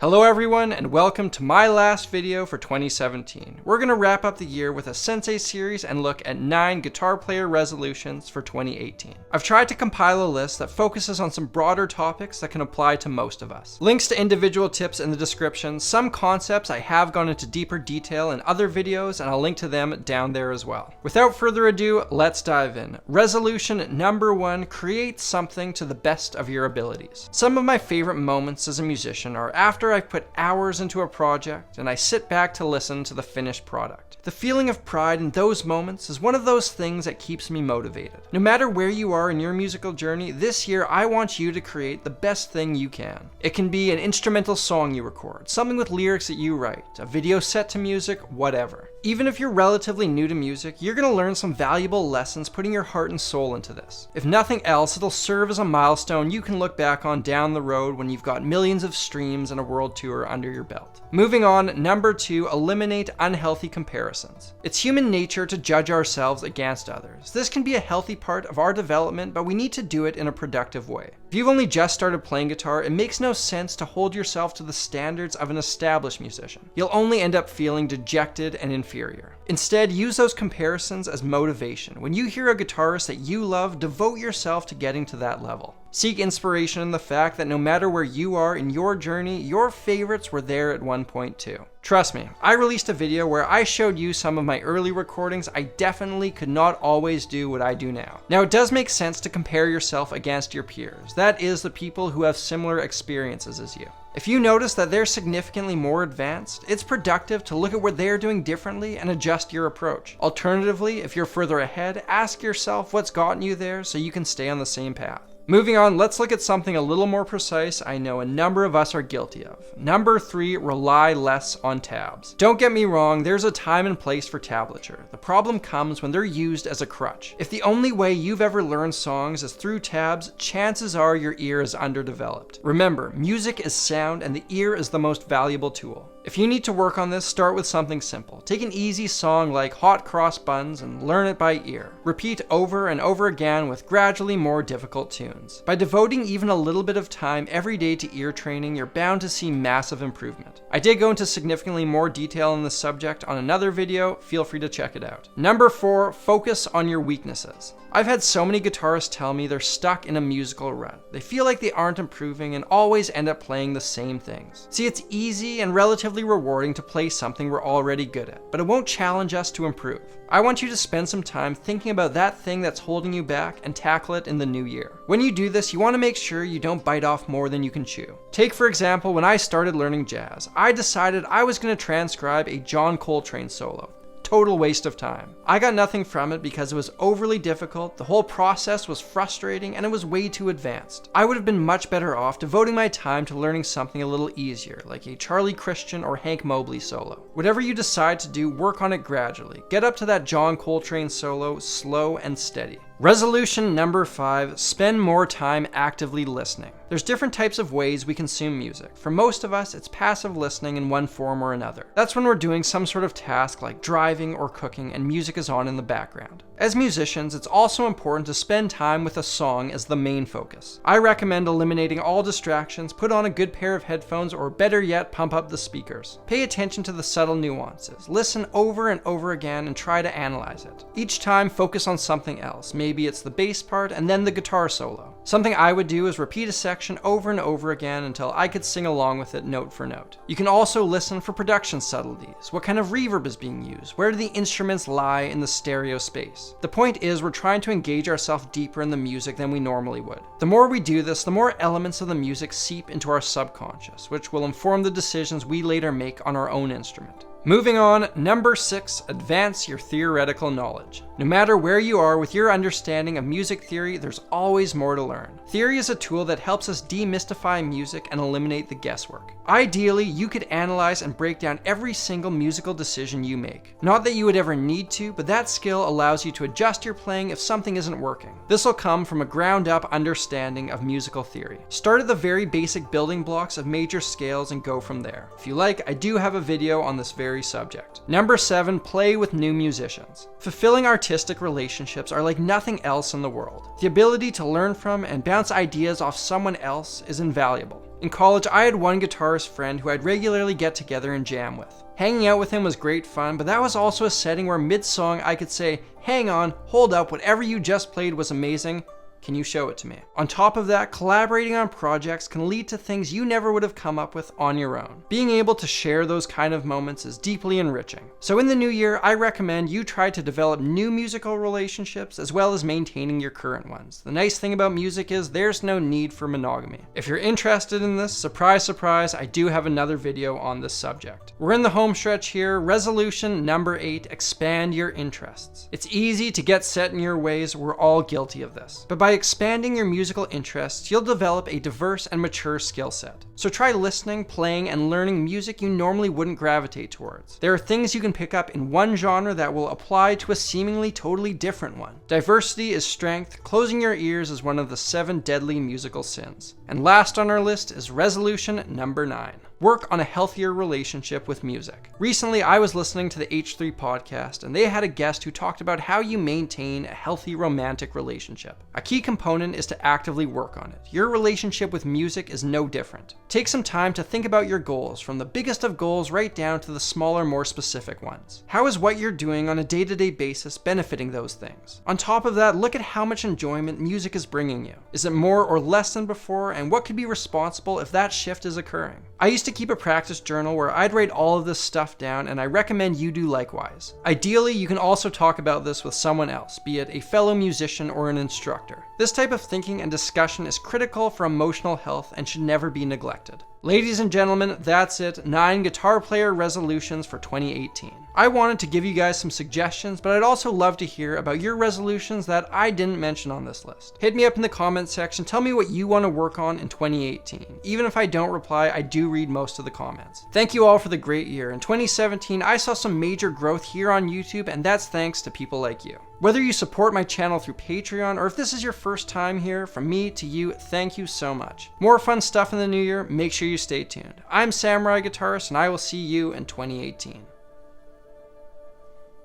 Hello everyone, and welcome to my last video for 2017. We're going to wrap up the year with a Sensei series and look at 9 guitar player resolutions for 2018. I've tried to compile a list that focuses on some broader topics that can apply to most of us. Links to individual tips in the description. Some concepts I have gone into deeper detail in other videos, and I'll link to them down there as well. Without further ado, let's dive in. Resolution number 1, create something to the best of your abilities. Some of my favorite moments as a musician are after I've put hours into a project and I sit back to listen to the finished product. The feeling of pride in those moments is one of those things that keeps me motivated. No matter where you are in your musical journey, this year I want you to create the best thing you can. It can be an instrumental song you record, something with lyrics that you write, a video set to music, whatever. Even if you're relatively new to music, you're going to learn some valuable lessons putting your heart and soul into this. If nothing else, it'll serve as a milestone you can look back on down the road when you've got millions of streams and a world tour under your belt. Moving on, number 2, eliminate unhealthy comparisons. It's human nature to judge ourselves against others. This can be a healthy part of our development, but we need to do it in a productive way. If you've only just started playing guitar, it makes no sense to hold yourself to the standards of an established musician. You'll only end up feeling dejected and inferior. Instead, use those comparisons as motivation. When you hear a guitarist that you love, devote yourself to getting to that level. Seek inspiration in the fact that no matter where you are in your journey, your favorites were there at one point too. Trust me, I released a video where I showed you some of my early recordings. I definitely could not always do what I do now. Now, it does make sense to compare yourself against your peers. That is, the people who have similar experiences as you. If you notice that they're significantly more advanced, it's productive to look at what they're doing differently and adjust your approach. Alternatively, if you're further ahead, ask yourself what's gotten you there so you can stay on the same path. Moving on, let's look at something a little more precise I know a number of us are guilty of. Number 3, rely less on tabs. Don't get me wrong, there's a time and place for tablature. The problem comes when they're used as a crutch. If the only way you've ever learned songs is through tabs, chances are your ear is underdeveloped. Remember, music is sound and the ear is the most valuable tool. If you need to work on this, start with something simple. Take an easy song like Hot Cross Buns and learn it by ear. Repeat over and over again with gradually more difficult tunes. By devoting even a little bit of time every day to ear training, you're bound to see massive improvement. I did go into significantly more detail on this subject on another video, feel free to check it out. Number 4, focus on your weaknesses. I've had so many guitarists tell me they're stuck in a musical rut. They feel like they aren't improving and always end up playing the same things. See, it's easy and relatively rewarding to play something we're already good at, but it won't challenge us to improve. I want you to spend some time thinking about that thing that's holding you back and tackle it in the new year. When you do this, you want to make sure you don't bite off more than you can chew. Take, for example, when I started learning jazz, I decided I was going to transcribe a John Coltrane solo. Total waste of time. I got nothing from it because it was overly difficult, the whole process was frustrating, and it was way too advanced. I would have been much better off devoting my time to learning something a little easier, like a Charlie Christian or Hank Mobley solo. Whatever you decide to do, work on it gradually. Get up to that John Coltrane solo slow and steady. Resolution number 5, spend more time actively listening. There's different types of ways we consume music. For most of us, it's passive listening in one form or another. That's when we're doing some sort of task like driving or cooking and music is on in the background. As musicians, it's also important to spend time with a song as the main focus. I recommend eliminating all distractions, put on a good pair of headphones, or better yet, pump up the speakers. Pay attention to the subtle nuances. Listen over and over again and try to analyze it. Each time, focus on something else. Maybe it's the bass part and then the guitar solo. Something I would do is repeat a section over and over again until I could sing along with it note for note. You can also listen for production subtleties. What kind of reverb is being used? Where do the instruments lie in the stereo space? The point is, we're trying to engage ourselves deeper in the music than we normally would. The more we do this, the more elements of the music seep into our subconscious, which will inform the decisions we later make on our own instrument. Moving on, number 6, advance your theoretical knowledge. No matter where you are with your understanding of music theory, there's always more to learn. Theory is a tool that helps us demystify music and eliminate the guesswork. Ideally, you could analyze and break down every single musical decision you make. Not that you would ever need to, but that skill allows you to adjust your playing if something isn't working. This will come from a ground-up understanding of musical theory. Start at the very basic building blocks of major scales and go from there. If you like, I do have a video on this very very subject. Number 7, play with new musicians. Fulfilling artistic relationships are like nothing else in the world. The ability to learn from and bounce ideas off someone else is invaluable. In college, I had one guitarist friend who I'd regularly get together and jam with. Hanging out with him was great fun, but that was also a setting where mid-song I could say, "Hang on, hold up, whatever you just played was amazing. Can you show it to me?" On top of that, collaborating on projects can lead to things you never would have come up with on your own. Being able to share those kind of moments is deeply enriching. So in the new year, I recommend you try to develop new musical relationships as well as maintaining your current ones. The nice thing about music is there's no need for monogamy. If you're interested in this, surprise, surprise, I do have another video on this subject. We're in the home stretch here. Resolution number 8, expand your interests. It's easy to get set in your ways. We're all guilty of this. But by expanding your musical interests, you'll develop a diverse and mature skill set. So try listening, playing, and learning music you normally wouldn't gravitate towards. There are things you can pick up in one genre that will apply to a seemingly totally different one. Diversity is strength. Closing your ears is one of the 7 deadly musical sins. And last on our list is resolution number 9. Work on a healthier relationship with music. Recently, I was listening to the H3 podcast, and they had a guest who talked about how you maintain a healthy romantic relationship. A key component is to actively work on it. Your relationship with music is no different. Take some time to think about your goals, from the biggest of goals right down to the smaller, more specific ones. How is what you're doing on a day-to-day basis benefiting those things? On top of that, look at how much enjoyment music is bringing you. Is it more or less than before, and what could be responsible if that shift is occurring? I used to keep a practice journal where I'd write all of this stuff down, and I recommend you do likewise. Ideally, you can also talk about this with someone else, be it a fellow musician or an instructor. This type of thinking and discussion is critical for emotional health and should never be neglected. Ladies and gentlemen, that's it. 9 guitar player resolutions for 2018. I wanted to give you guys some suggestions, but I'd also love to hear about your resolutions that I didn't mention on this list. Hit me up in the comments section. Tell me what you want to work on in 2018. Even if I don't reply, I do read most of the comments. Thank you all for the great year. In 2017, I saw some major growth here on YouTube, and that's thanks to people like you. Whether you support my channel through Patreon or if this is your first time here, from me to you, thank you so much. More fun stuff in the new year. Make sure you stay tuned. I'm Samurai Guitarist, and I will see you in 2018.